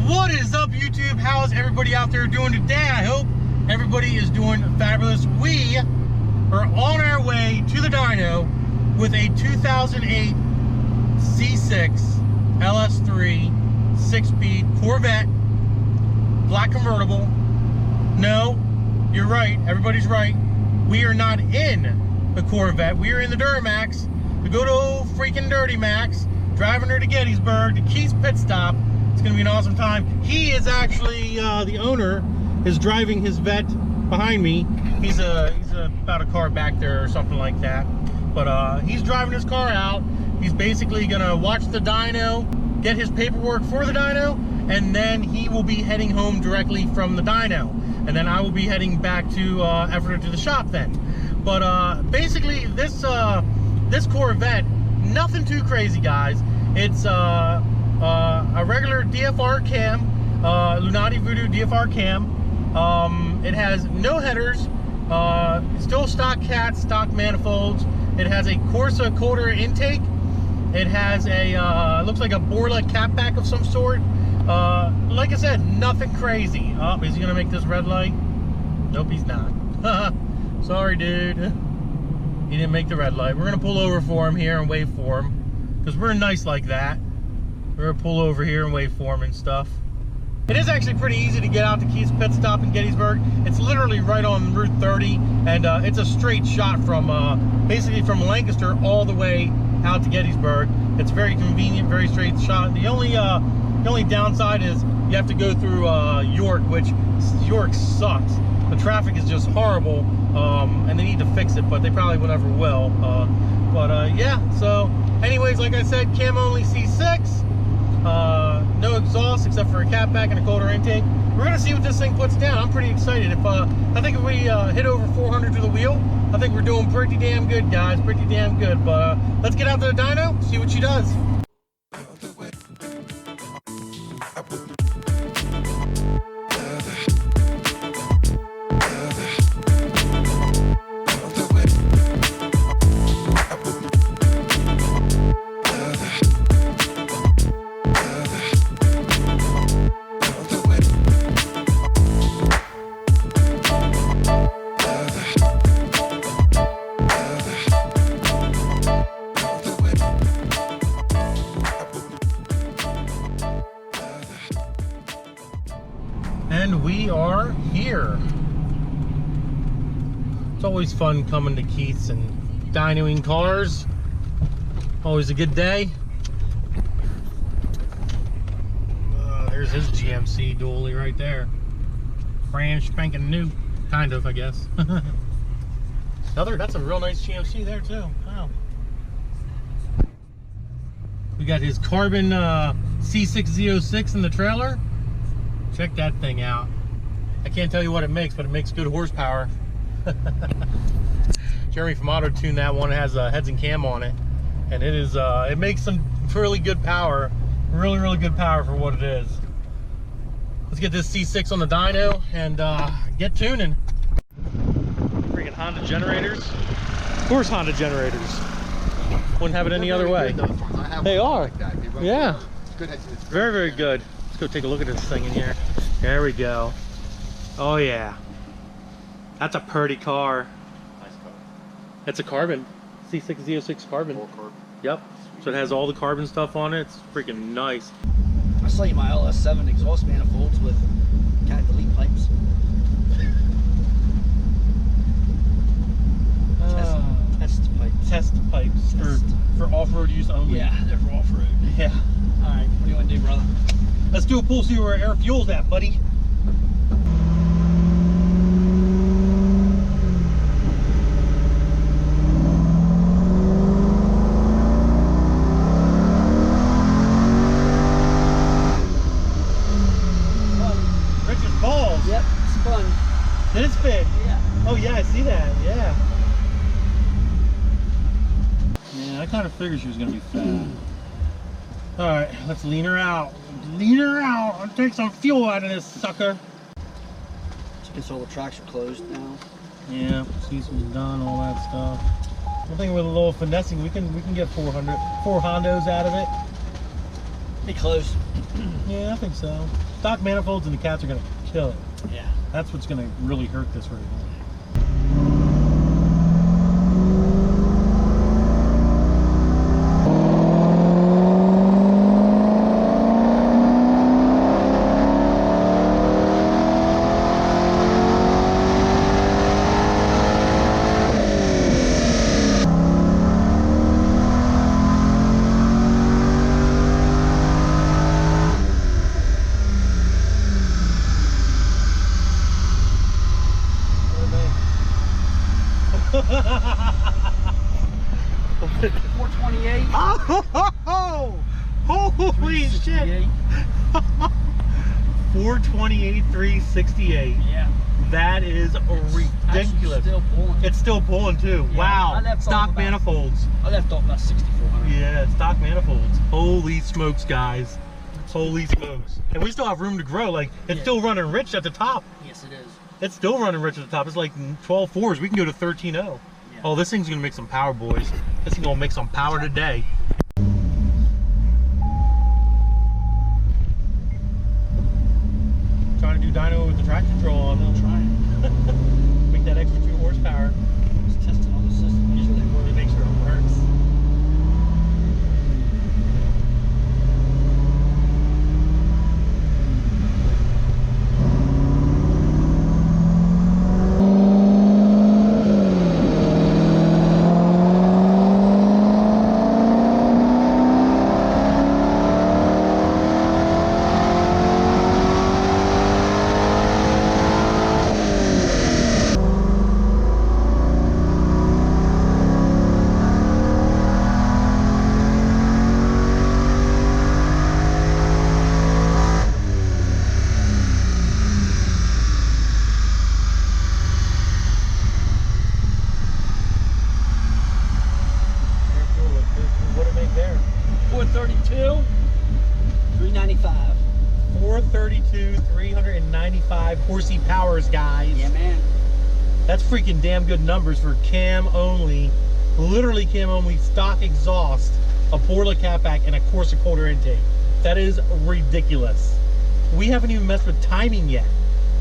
What is up, YouTube? How's everybody out there doing today? I hope everybody is doing fabulous. We are on our way to the dyno with a 2008 C6 LS3 6-speed Corvette black convertible. No, you're right. Everybody's right. We are not in the Corvette. We are in the Duramax, the good old freaking Dirty Max, driving her to Gettysburg, to Keith's pit stop. It's going to be an awesome time. He is actually, the owner is driving his vet behind me. He's about a car back there or something like that. But he's driving his car out. He's basically going to watch the dyno, get his paperwork for the dyno, and then he will be heading home directly from the dyno. And then I will be heading back to Everett to the shop then. But basically this Corvette, nothing too crazy, guys. It's a regular DFR cam, Lunati Voodoo DFR cam. It has no headers, still stock cats, stock manifolds. It has a Corsa coulter intake. It has a, looks like a Borla catback of some sort. Like I said, nothing crazy. Oh, is he gonna make this red light? Nope, he's not. Sorry, dude. He didn't make the red light. We're gonna pull over for him here and wait for him, because we're nice like that. We're gonna pull over here and wait for him and stuff. It is actually pretty easy to get out to Keith's pit stop in Gettysburg. It's literally right on Route 30, and it's a straight shot from basically from Lancaster all the way out to Gettysburg. It's very convenient, very straight shot. The only downside is you have to go through York, which York sucks. The traffic is just horrible, and they need to fix it, but they probably never will. Yeah, so anyways, like I said, cam only C6. No exhaust except for a catback and a coulter intake. We're gonna see what this thing puts down. I'm pretty excited. I think if we hit over 400 to the wheel, I think we're doing pretty damn good, guys. Pretty damn good. But let's get out to the dyno, see what she does. And we are here. It's always fun coming to Keith's and dynoing cars. Always a good day. There's his GMC dually right there. Brand spanking new, kind of, I guess. That's a real nice GMC there too. Wow. We got his carbon C6Z06 in the trailer. Check that thing out. I can't tell you what it makes, but it makes good horsepower. Jeremy from Auto tuned that one. It has heads and cam on it, and it makes some really good power. Really good power for what it is. Let's get this C6 on the dyno and get tuning. Freaking Honda generators. Of course, Honda generators. Wouldn't have it any other way. They are. Yeah. Very good. Let's go take a look at this thing in here. There we go. Oh yeah. That's a pretty car. Nice car. It's a carbon. C6Z06 carbon. Full carbon. Yep. So it has all the carbon stuff on it. It's freaking nice. I saw you my LS7 exhaust manifolds with cat delete pipes. Test pipes for off-road use only. Yeah, they're for off-road. Yeah. All right, what do you want to do, brother? Let's do a pull, see where air fuel's at, buddy. Rich's balls. Yep, spun. Did it spin? Yeah. Oh yeah, I see that. Yeah. Yeah, I kind of figured she was gonna be fat. All right, let's lean her out. Lean her out and take some fuel out of this sucker. So I guess all the tracks are closed now. Yeah, seats was done, all that stuff. I think with a little finessing, we can get 4 Hondos out of it. Be close. Yeah, I think so. Stock manifolds and the cats are gonna kill it. Yeah. That's what's gonna really hurt this right now. Holy shit! 428, 368. Yeah. That is ridiculous. Still pulling. It's still pulling too. Yeah, wow. Stock manifolds. I left off about 6,400. Yeah, stock manifolds. Holy smokes, guys. Holy smokes. And we still have room to grow. Like, it's still running rich at the top. Yes, it is. It's still running rich at the top. It's like 12 4s. We can go to 13.0. Yeah. Oh, this thing's gonna make some power, boys. This thing's gonna make some power today. Trying to do dyno with the traction control on. I'm trying. Make that extra 2 horsepower. Just testing all the systems. Usually to make sure it works. What did it make there? 432, 395. 432, 395 horsey powers, guys. Yeah, man. That's freaking damn good numbers for cam only, literally cam only, stock exhaust, a Porla catback, and a Corsa quarter intake. That is ridiculous. We haven't even messed with timing yet,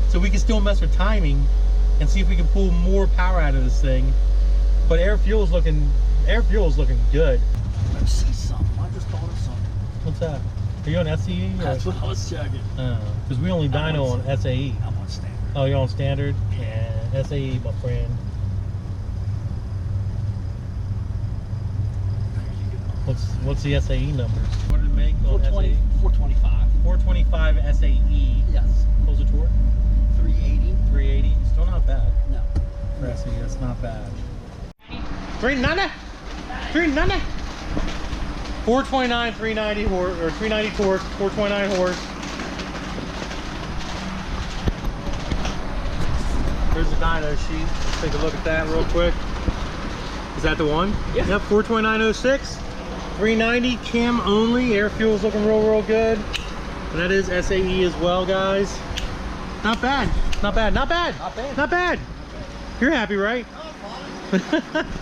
so we can still mess with timing and see if we can pull more power out of this thing. But air fuel is looking good. Let's see something. I just thought of something. What's that? Are you on SCE? That's what I was checking. Because we only dyno on SAE. I'm on standard. Oh, you're on standard? Yeah, SAE, my friend. What's the SAE numbers? What did it make on 420, SAE? 425. 425 SAE. Yes. What was the torque? 380. 380. Still not bad. No. For SAE, that's not bad. 390. 390. 429, 390 horse, or 390 torque, 429 horse. There's the dyno sheet. Let's take a look at that real quick. Is that the one? Yeah. Yep, 42906. 390 cam only. Air fuel's looking real good. And that is SAE as well, guys. Not bad. Not bad. Not bad. Not bad. Not bad. You're happy, right?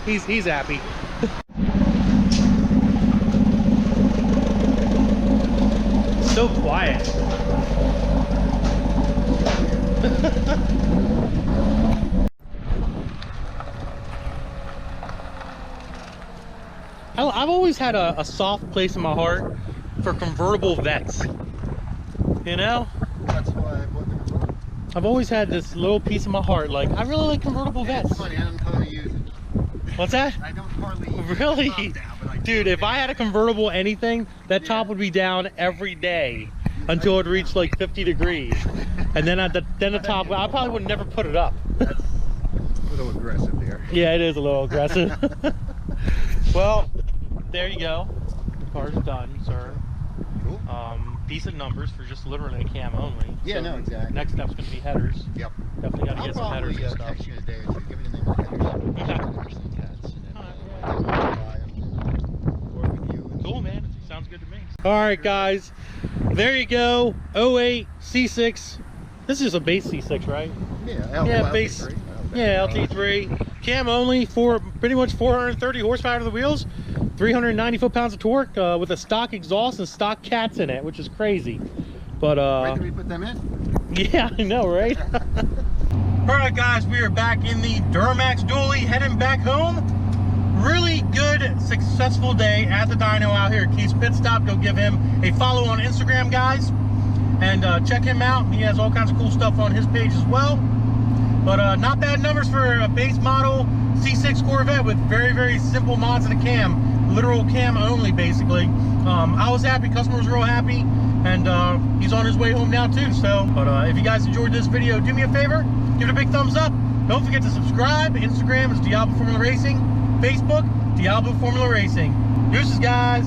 he's happy. So quiet. I've always had a soft place in my heart for convertible vets. You know? That's why I bought the convertible. I've always had this little piece of my heart, like, I really like convertible vets. It's funny, I don't hardly use it. What's that? I don't hardly use Really? the top down, but I Dude, do. if I had a convertible anything, that top would be down every day until it reached like 50 degrees. And then the top, I probably would never put it up. That's a little aggressive there. Yeah, it is a little aggressive. Well, there you go. The car's done, sir. Cool. Decent numbers for just literally a cam only. Yeah, no, exactly. Next step's gonna be headers. Yep. Definitely gotta get some headers and I'll stuff. probably text you in a day or two, give me the name of the headers. Okay. Work with you. Cool, man. Sounds good to me. All right, guys. There you go. 08 C6. This is a base C6, right? Yeah, base. LT3. Yeah, LT3. Cam only for pretty much 430 horsepower to the wheels, 390 foot-pounds of torque with a stock exhaust and stock cats in it, which is crazy. But Wait till we put them in. yeah, I know, right? All right, guys, we are back in the Duramax dually, heading back home. Really good, successful day at the dyno out here at Keith's Pit Stop. Go give him a follow on Instagram, guys, and check him out. He has all kinds of cool stuff on his page as well. But not bad numbers for a base model C6 Corvette with very, very simple mods in the cam, literal cam only, basically. I was happy, customers were real happy, and he's on his way home now too. So, but if you guys enjoyed this video, do me a favor, give it a big thumbs up. Don't forget to subscribe. Instagram is Diablo Formula Racing. Facebook, Diablo Formula Racing. Deuces, guys.